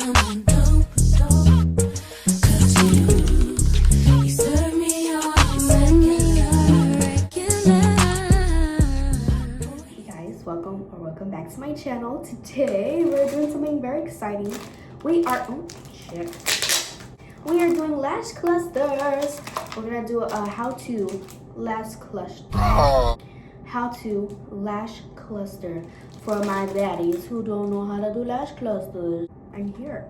Welcome back to my channel. Today we're doing something very exciting. We are doing lash clusters. We're gonna do a how to lash cluster for my baddies who don't know how to do lash clusters. I'm here,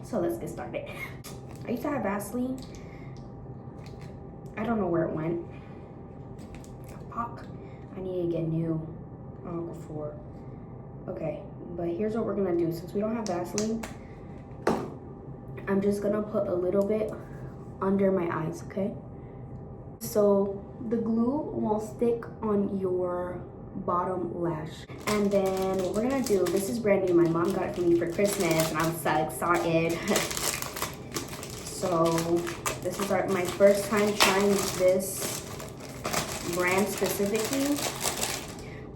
so let's get started. I used to have Vaseline. I don't know where it went. Fuck, I need to get new. Before. Okay, but here's what we're gonna do. Since we don't have Vaseline, I'm just gonna put a little bit under my eyes, okay? So the glue will stick on your bottom lash. And then what we're gonna do, this is brand new. My mom got it for me for Christmas and I'm so excited. So this is my first time trying this brand specifically.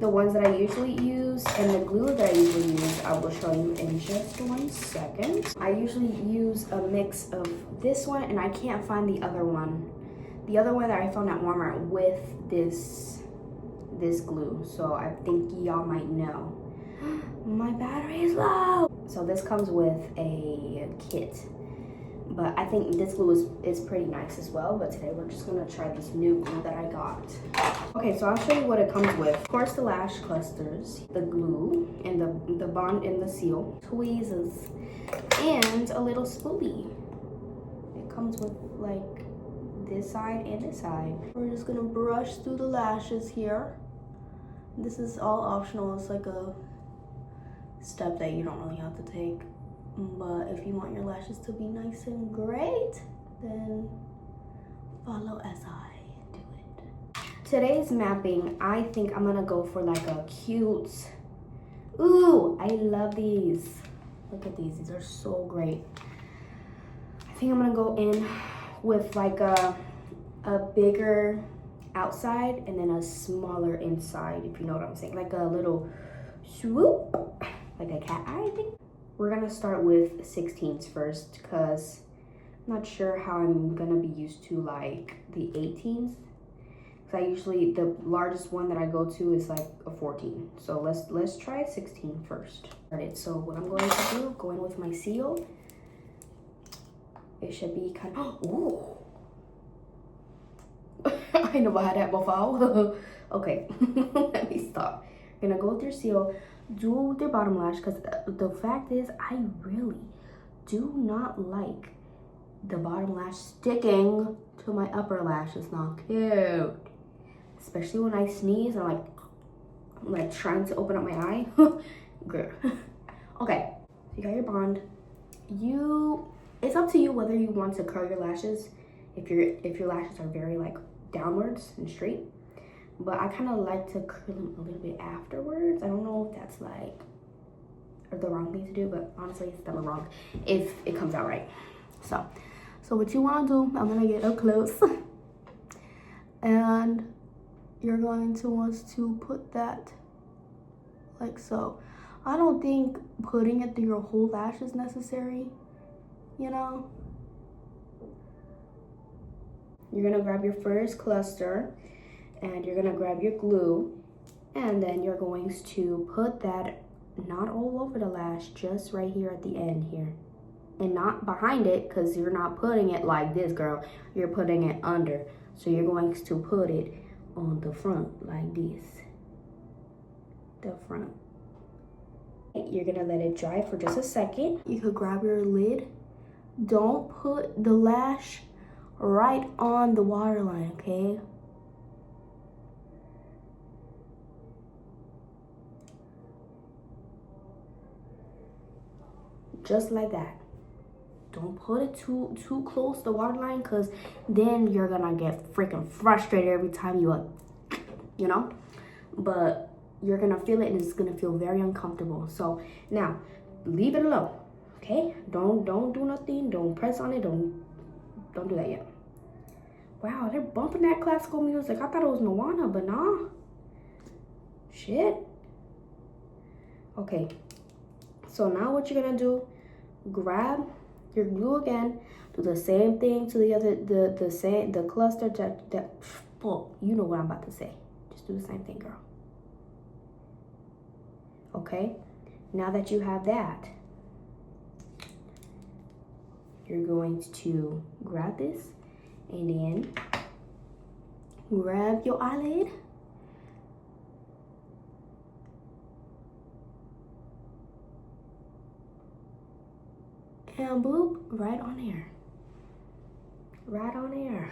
The ones that I usually use and the glue that I usually use, I will show you in just 1 second. I usually use a mix of this one and I can't find the other one. The other one that I found at Walmart with this glue. So I think y'all might know. My battery is low. So this comes with a kit. But I think this glue is pretty nice as well. But today we're just gonna try this new glue that I got. Okay, so I'll show you what it comes with. Of course, the lash clusters, the glue, and the bond and the seal, tweezers, and a little spoolie. It comes with like this side and this side. We're just gonna brush through the lashes here. This is all optional. It's like a step that you don't really have to take. But if you want your lashes to be nice and great, then follow as I do it. Today's mapping, I think I'm gonna go for like a cute, ooh, I love these. Look at these are so great. I think I'm gonna go in with like a bigger outside and then a smaller inside, if you know what I'm saying. Like a little swoop, like a cat eye, I think. We're gonna start with 16s first because I'm not sure how I'm gonna be used to like the 18s. Cause I usually, the largest one that I go to is like a 14. So let's try 16 first. Alright, so what I'm going to do, go in with my seal. It should be kind of, ooh. I never had that before. Okay, let me stop. You're gonna go with your seal. Do it with your bottom lash because the fact is I really do not like the bottom lash sticking to my upper lash. It's not cute, especially when I sneeze and I'm like trying to open up my eye. Good. Okay, so you got your bond. It's up to you whether you want to curl your lashes if your lashes are very like downwards and straight. But I kind of like to curl them a little bit afterwards. I don't know if that's like the wrong thing to do, but honestly, it's never wrong if it comes out right. So what you want to do, I'm gonna get up close, and you're going to want to put that like so. I don't think putting it through your whole lash is necessary, you know. You're gonna grab your first cluster. And you're gonna grab your glue and then you're going to put that not all over the lash, just right here at the end here. And not behind it, because you're not putting it like this, girl. You're putting it under. So you're going to put it on the front like this. The front. You're gonna let it dry for just a second. You could grab your lid. Don't put the lash right on the waterline, okay? Just like that. Don't put it too close to the waterline because then you're gonna get freaking frustrated every time you know. But you're gonna feel it and it's gonna feel very uncomfortable. So now leave it alone, okay? Don't do nothing. Don't press on it. Don't do that yet. Wow, they're bumping that classical music. I thought it was Moana, but nah. Shit. Okay. So now what you're gonna do, grab your glue again, do the same thing to the other, the cluster well, you know what I'm about to say. Just do the same thing, girl. Okay, now that you have that, you're going to grab this and then grab your eyelid. And boop, right on there. Right on there.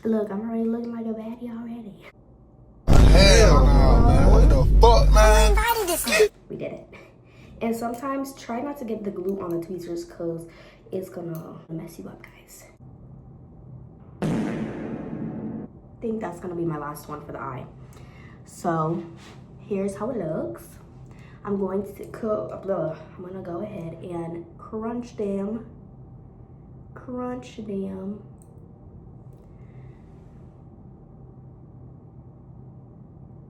Look, I'm already looking like a baddie already. Hell no, man. What the fuck, man? We did it. And sometimes try not to get the glue on the tweezers because it's gonna mess you up, guys. I think that's gonna be my last one for the eye. So here's how it looks. I'm going to go ahead and crunch them.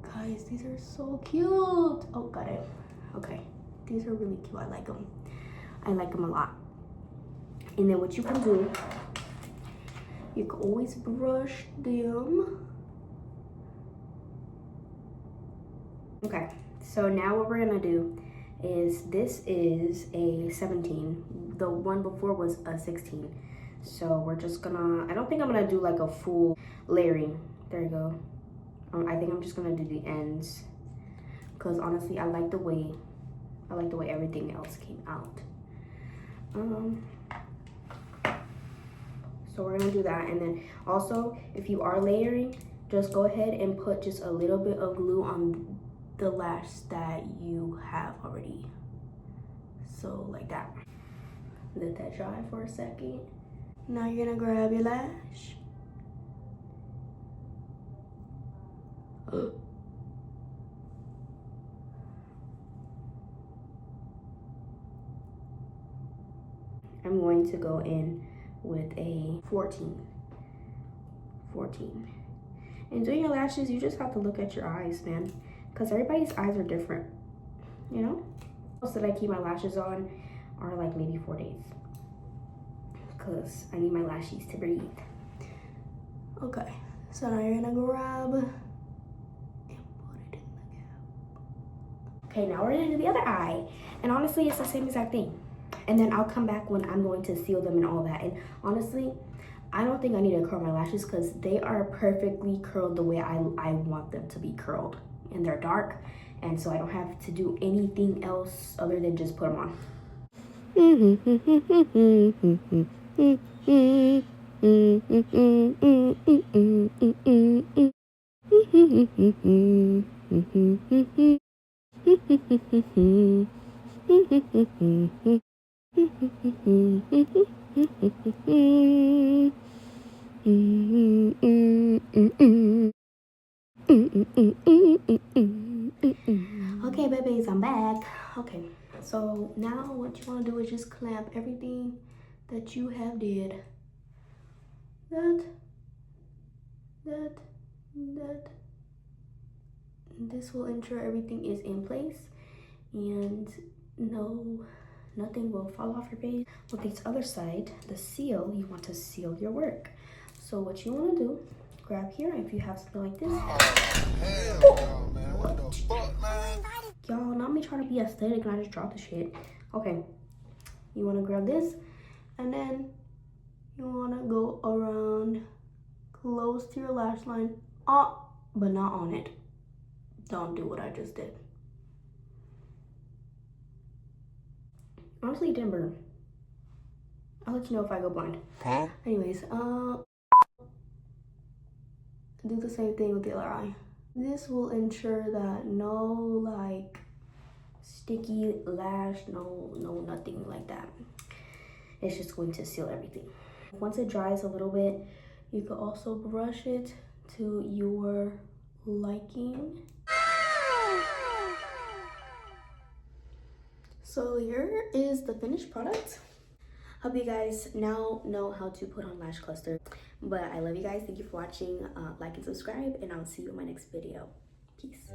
Guys, these are so cute. Oh, got it. Okay, these are really cute. I like them. I like them a lot. And then what you can do, you can always brush them. Okay, so now what we're gonna do is, this is a 17. The one before was a 16. So we're just gonna, I don't think I'm gonna do like a full layering. There you go. I think I'm just gonna do the ends because honestly, I like the way everything else came out. So we're gonna do that, and then also if you are layering, just go ahead and put just a little bit of glue on the lash that you have already. So like that. Let that dry for a second. Now you're gonna grab your lash. I'm going to go in with a 14. And doing your lashes, you just have to look at your eyes, man, because everybody's eyes are different, you know? Most that I keep my lashes on are like maybe 4 days because I need my lashes to breathe. Okay, so now you're gonna grab and put it in the gap. Okay, now we're gonna do the other eye, and honestly, it's the same exact thing. And then I'll come back when I'm going to seal them and all that. And honestly, I don't think I need to curl my lashes because they are perfectly curled the way I want them to be curled. And they're dark, and so I don't have to do anything else other than just put them on. Okay, babies, I'm back. Okay, so now what you want to do is just clamp everything that you have did. That. This will ensure everything is in place and nothing will fall off your face. With this other side, the seal, you want to seal your work. So what you want to do, grab here if you have something like this. Hell no, man. What the fuck, man? Y'all, not me trying to be aesthetic and I just dropped the shit. Okay, you want to grab this and then you want to go around close to your lash line, but not on it. Don't do what I just did. Honestly, it didn't burn. I'll let you know if I go blind. Huh? Anyways, do the same thing with the other eye. This will ensure that no like sticky lash, no nothing like that. It's just going to seal everything. Once it dries a little bit, you could also brush it to your liking. So here is the finished product. Hope you guys now know how to put on lash cluster. But I love you guys. Thank you for watching. Like and subscribe, and I'll see you in my next video. Peace.